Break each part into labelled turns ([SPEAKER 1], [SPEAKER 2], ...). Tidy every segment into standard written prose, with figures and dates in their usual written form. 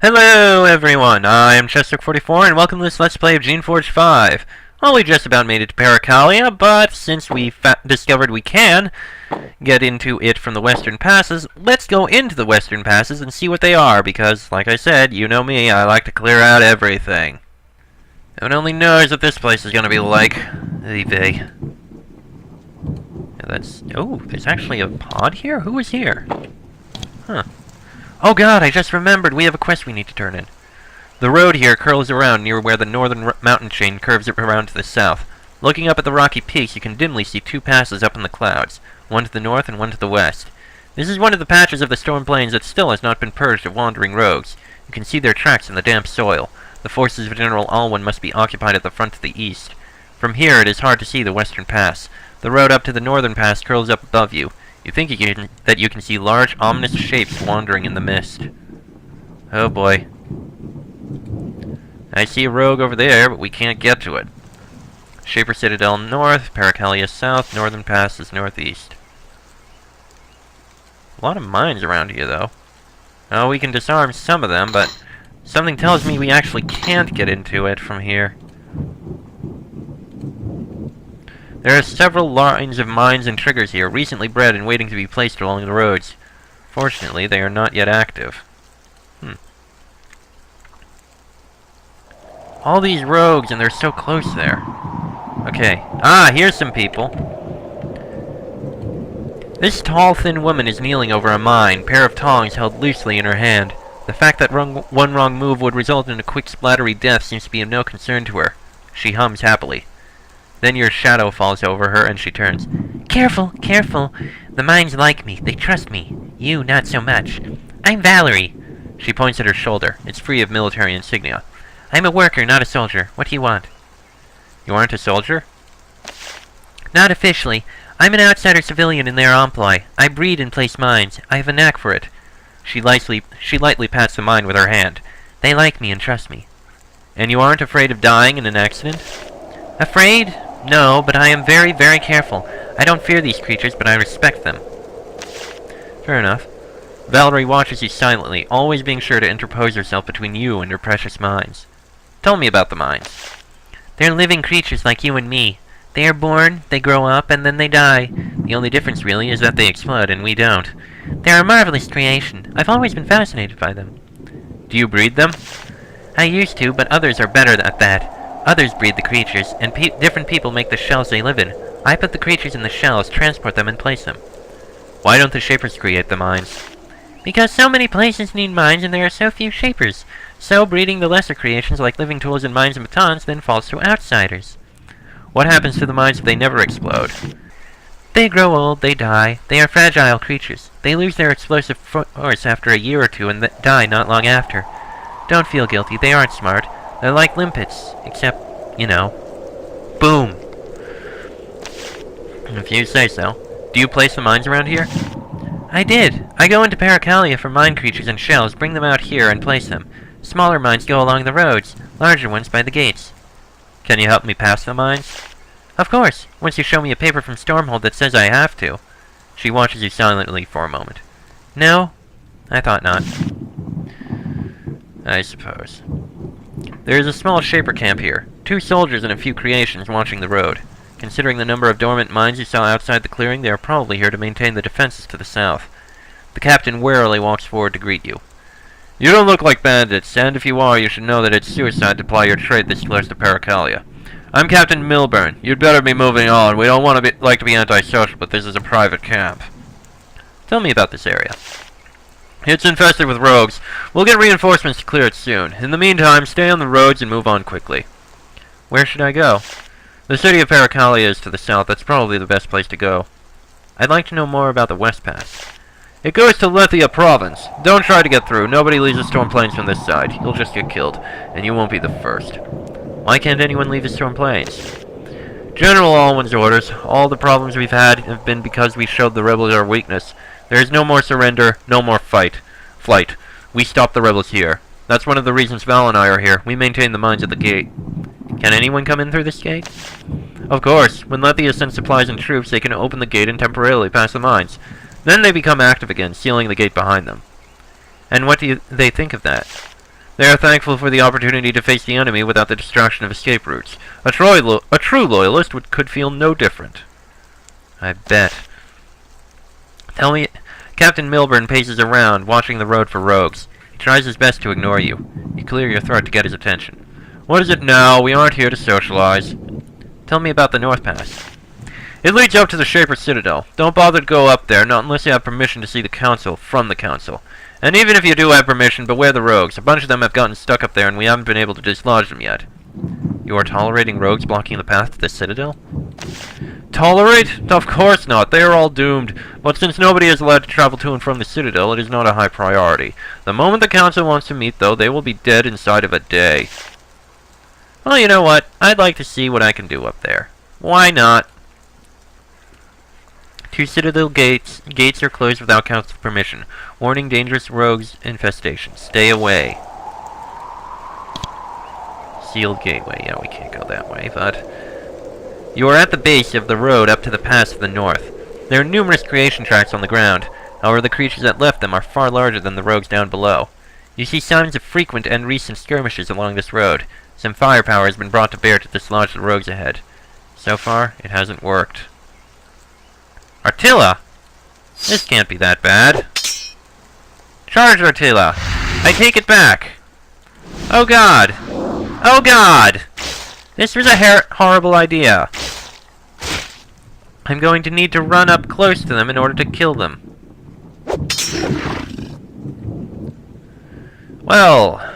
[SPEAKER 1] Hello everyone, I am Chester44 and welcome to this Let's Play of Geneforge 5. Well, we just about made it to Paracalia, but since we discovered we can get into it from the western passes, let's go into the western passes and see what they are, because, like I said, you know me, I like to clear out everything. Heaven only knows what this place is going to be like. Yeah, oh, there's actually a pod here? Who is here? Huh. Oh god, I just remembered, we have a quest we need to turn in. The road here curls around near where the northern mountain chain curves around to the south. Looking up at the rocky peaks, you can dimly see two passes up in the clouds, one to the north and one to the west. This is one of the patches of the storm plains that still has not been purged of wandering rogues. You can see their tracks in the damp soil. The forces of General Alwyn must be occupied at the front to the east. From here, it is hard to see the western pass. The road up to the northern pass curls up above you. You think that you can see large, ominous shapes wandering in the mist. Oh boy. I see a rogue over there, but we can't get to it. Shaper Citadel north, Paracalia south, northern pass is northeast. A lot of mines around here, though. Oh, we can disarm some of them, but something tells me we actually can't get into it from here. There are several lines of mines and triggers here, recently bred and waiting to be placed along the roads. Fortunately, they are not yet active. All these rogues, and they're so close there. Okay. Ah, here's some people. This tall, thin woman is kneeling over a mine, pair of tongs held loosely in her hand. The fact that one wrong move would result in a quick splattery death seems to be of no concern to her. She hums happily. Then your shadow falls over her, and she turns. Careful, careful. The mines like me. They trust me. You, not so much. I'm Valerie. She points at her shoulder. It's free of military insignia. I'm a worker, not a soldier. What do you want? You aren't a soldier? Not officially. I'm an outsider civilian in their employ. I breed and place mines. I have a knack for it. She lightly pats the mine with her hand. They like me and trust me. And you aren't afraid of dying in an accident? Afraid? No, but I am very, very careful. I don't fear these creatures, but I respect them. Fair enough. Valerie watches you silently, always being sure to interpose herself between you and her precious mines. Tell me about the mines. They're living creatures like you and me. They are born, they grow up, and then they die. The only difference, really, is that they explode and we don't. They're a marvelous creation. I've always been fascinated by them. Do you breed them? I used to, but others are better at that. Others breed the creatures, and different people make the shells they live in. I put the creatures in the shells, transport them, and place them. Why don't the shapers create the mines? Because so many places need mines and there are so few shapers. So breeding the lesser creations like living tools and mines and batons then falls to outsiders. What happens to the mines if they never explode? They grow old, they die. They are fragile creatures. They lose their explosive force after a year or two and die not long after. Don't feel guilty, they aren't smart. They're like limpets, except, you know, boom. If you say so. Do you place the mines around here? I did. I go into Paracalia for mine creatures and shells, bring them out here and place them. Smaller mines go along the roads, larger ones by the gates. Can you help me pass the mines? Of course, once you show me a paper from Stormhold that says I have to. She watches you silently for a moment. No? I thought not. I suppose. There is a small shaper camp here. 2 soldiers and a few creations watching the road. Considering the number of dormant mines you saw outside the clearing, they are probably here to maintain the defenses to the south. The captain warily walks forward to greet you. You don't look like bandits, and if you are, you should know that it's suicide to ply your trade this close to Paracalia. I'm Captain Milburn. You'd better be moving on. We don't want to be antisocial, but this is a private camp. Tell me about this area. It's infested with rogues. We'll get reinforcements to clear it soon. In the meantime, stay on the roads and move on quickly. Where should I go? The city of Paracalia is to the south. That's probably the best place to go. I'd like to know more about the West Pass. It goes to Lethia Province. Don't try to get through. Nobody leaves the storm plains from this side. You'll just get killed, and you won't be the first. Why can't anyone leave the storm plains? General Alwyn's orders. All the problems we've had have been because we showed the rebels our weakness. There is no more surrender, no more flight. We stop the rebels here. That's one of the reasons Val and I are here. We maintain the mines at the gate. Can anyone come in through this gate? Of course. When Lethia sends supplies and troops, they can open the gate and temporarily pass the mines. Then they become active again, sealing the gate behind them. And what do they think of that? They are thankful for the opportunity to face the enemy without the distraction of escape routes. A true loyalist could feel no different. I bet. Tell me... Captain Milburn paces around, watching the road for rogues. He tries his best to ignore you. You clear your throat to get his attention. What is it now? We aren't here to socialize. Tell me about the North Pass. It leads up to the Shaper Citadel. Don't bother to go up there, not unless you have permission to see the Council from the Council. And even if you do have permission, beware the rogues. A bunch of them have gotten stuck up there, and we haven't been able to dislodge them yet. You are tolerating rogues blocking the path to the Citadel? Tolerate? Of course not. They are all doomed. But since nobody is allowed to travel to and from the Citadel, it is not a high priority. The moment the Council wants to meet, though, they will be dead inside of a day. Well, you know what? I'd like to see what I can do up there. Why not? 2 Citadel gates. Gates are closed without Council permission. Warning dangerous rogues infestation. Stay away. Sealed gateway. Yeah, we can't go that way, but... You are at the base of the road up to the pass to the north. There are numerous creation tracks on the ground. However, the creatures that left them are far larger than the rogues down below. You see signs of frequent and recent skirmishes along this road. Some firepower has been brought to bear to dislodge the rogues ahead. So far, it hasn't worked. Artilla? This can't be that bad. Charge, Artilla! I take it back! Oh god! Oh god! This was a horrible idea. I'm going to need to run up close to them in order to kill them. Well...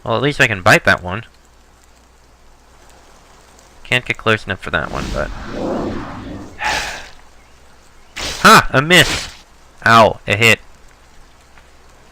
[SPEAKER 1] Well, at least I can bite that one. Can't get close enough for that one, but... Ha! A miss! Ow, a hit.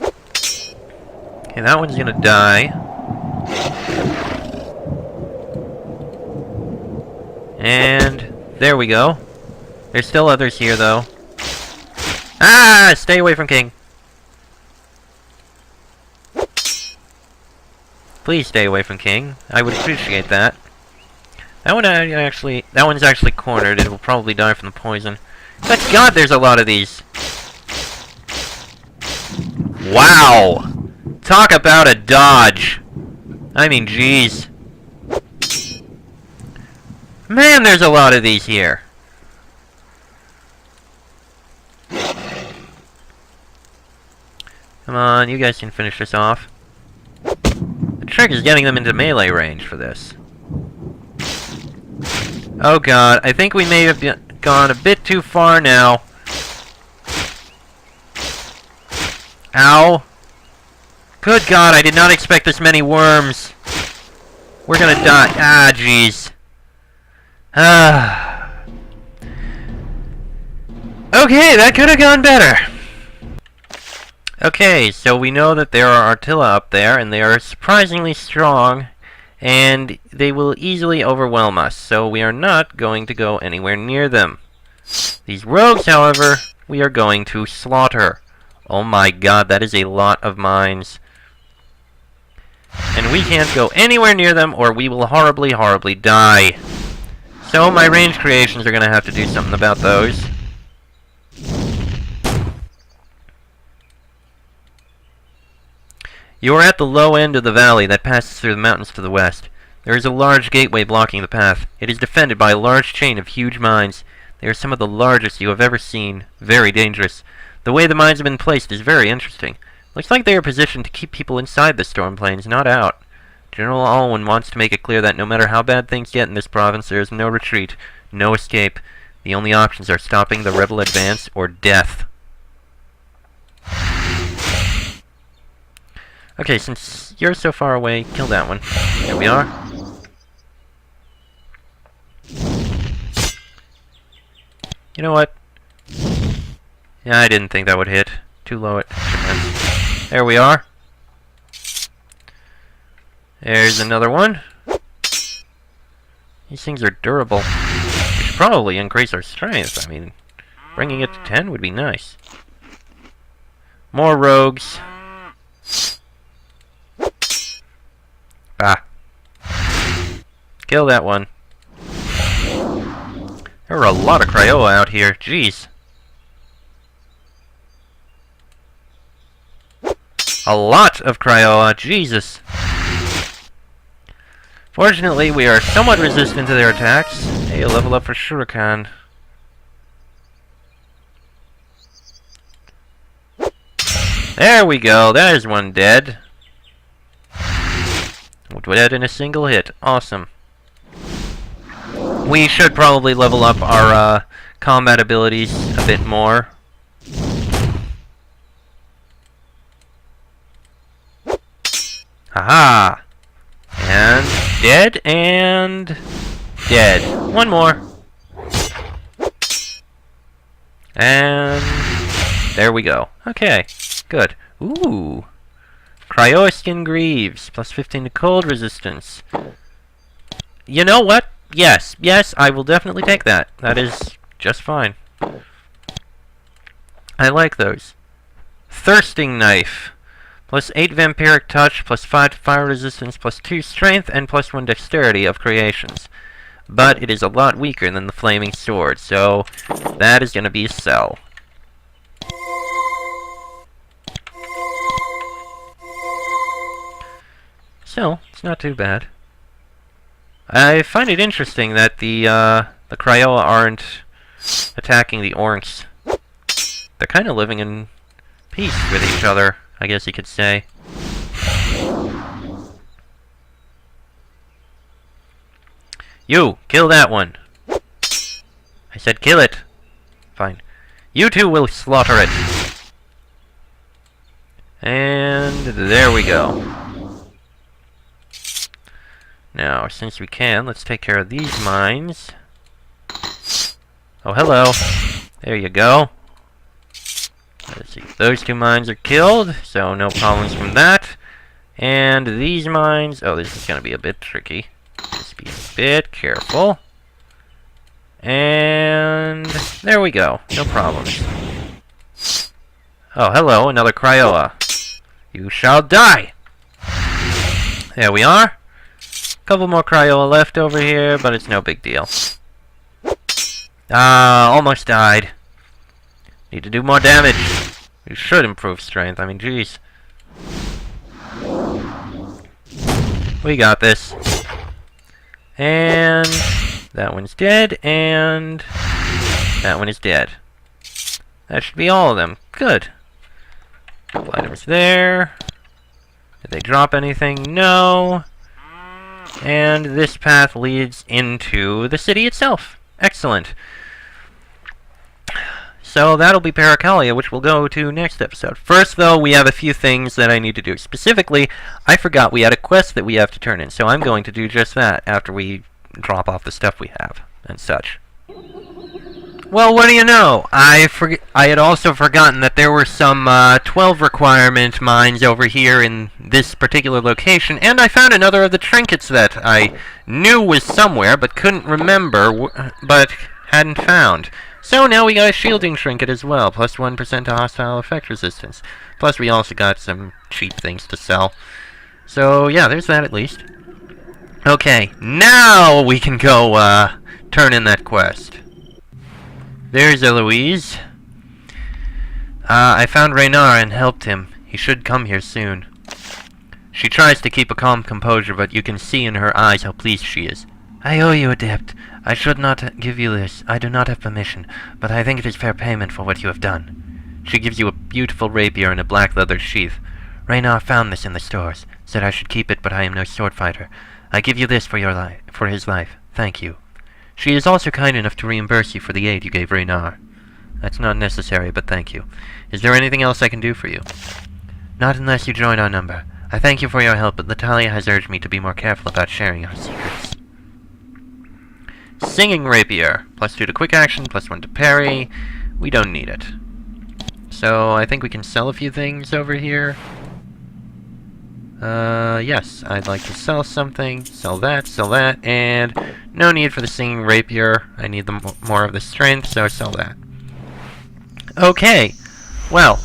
[SPEAKER 1] Okay, that one's gonna die. And... there we go. There's still others here, though. Ah! Stay away from King! Please stay away from King. I would appreciate that. That one's actually cornered. It will probably die from the poison. But God, there's a lot of these. Wow! Talk about a dodge. I mean, jeez. Man, there's a lot of these here. Come on, you guys can finish this off. The trick is getting them into melee range for this. Oh god, I think we may have gone a bit too far now. Ow. Good god, I did not expect this many worms. We're gonna die. Ah, jeez. Ah. Okay, that could have gone better. Okay, so we know that there are Artilla up there, and they are surprisingly strong, and they will easily overwhelm us, so we are not going to go anywhere near them. These rogues, however, we are going to slaughter. Oh my god, that is a lot of mines. And we can't go anywhere near them, or we will horribly, horribly die. So my range creations are going to have to do something about those. You are at the low end of the valley that passes through the mountains to the west. There is a large gateway blocking the path. It is defended by a large chain of huge mines. They are some of the largest you have ever seen. Very dangerous. The way the mines have been placed is very interesting. Looks like they are positioned to keep people inside the storm plains, not out. General Alwyn wants to make it clear that no matter how bad things get in this province, there is no retreat, no escape. The only options are stopping the rebel advance or death. Okay, since you're so far away, kill that one. There we are. You know what? Yeah, I didn't think that would hit. Too low it. There we are. There's another one. These things are durable. We should probably increase our strength. I mean, bringing it to 10 would be nice. More rogues. Ah. Kill that one. There are a lot of Cryoa out here. Jeez. A lot of Cryoa, Jesus. Fortunately, we are somewhat resistant to their attacks. Hey, a level up for Shuriken. There we go, there's one dead. Dead in a single hit. Awesome. We should probably level up our combat abilities a bit more. Haha! And dead, and dead. One more. And there we go. Okay, good. Ooh. Cryoa Skin Greaves, plus 15 to cold resistance. You know what? Yes, yes, I will definitely take that. That is just fine. I like those. Thirsting Knife. Plus 8 Vampiric Touch, plus 5 Fire Resistance, plus 2 Strength, and plus 1 Dexterity of Creations. But it is a lot weaker than the Flaming Sword, so that is going to be a sell. So, it's not too bad. I find it interesting that the Cryoa aren't attacking the Orcs. They're kind of living in peace with each other, I guess you could say. You, kill that one. I said kill it. Fine. You two will slaughter it. And there we go. Now, since we can, let's take care of these mines. Oh, hello. There you go. Let's see. Those 2 mines are killed, so no problems from that. And these mines... Oh, this is going to be a bit tricky. Just be a bit careful. And there we go. No problems. Oh, hello. Another Cryoa. You shall die! There we are. Couple more Cryoa left over here, but it's no big deal. Almost died. Need to do more damage. You should improve strength. I mean, jeez. We got this. And that one's dead, and that one is dead. That should be all of them. Good. Couple items there. Did they drop anything? No. And this path leads into the city itself. Excellent. So that'll be Paracalia, which we'll go to next episode. First, though, we have a few things that I need to do. Specifically, I forgot we had a quest that we have to turn in, so I'm going to do just that after we drop off the stuff we have and such. Well, what do you know? I had also forgotten that there were some 12 requirement mines over here in this particular location, and I found another of the trinkets that I knew was somewhere, but couldn't remember, but hadn't found. So now we got a shielding trinket as well, plus 1% to hostile effect resistance. Plus we also got some cheap things to sell. So yeah, there's that at least. Okay, now we can go turn in that quest. There's Eloise. I found Reynard and helped him. He should come here soon. She tries to keep a calm composure, but you can see in her eyes how pleased she is. I owe you, Adept. I should not give you this. I do not have permission, but I think it is fair payment for what you have done. She gives you a beautiful rapier and a black leather sheath. Reynard found this in the stores. Said I should keep it, but I am no sword fighter. I give you this for his life. Thank you. She is also kind enough to reimburse you for the aid you gave Reynard. That's not necessary, but thank you. Is there anything else I can do for you? Not unless you join our number. I thank you for your help, but Natalia has urged me to be more careful about sharing our secrets. Singing Rapier. Plus 2 to quick action, plus 1 to parry. We don't need it. So, I think we can sell a few things over here. Yes, I'd like to sell something, sell that, and no need for the Singing Rapier. I need more of the strength, so sell that. Okay, well,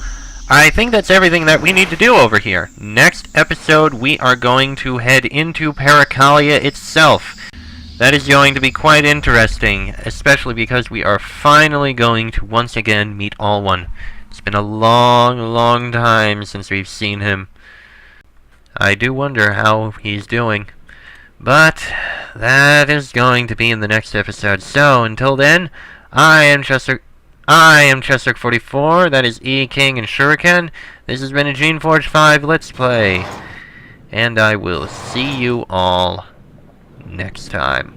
[SPEAKER 1] I think that's everything that we need to do over here. Next episode, we are going to head into Paracalia itself. That is going to be quite interesting, especially because we are finally going to once again meet All One. It's been a long, long time since we've seen him. I do wonder how he's doing. But that is going to be in the next episode. So until then, I am Chester44. That is E King and Shuriken. This has been a Geneforge 5 Let's Play. And I will see you all next time.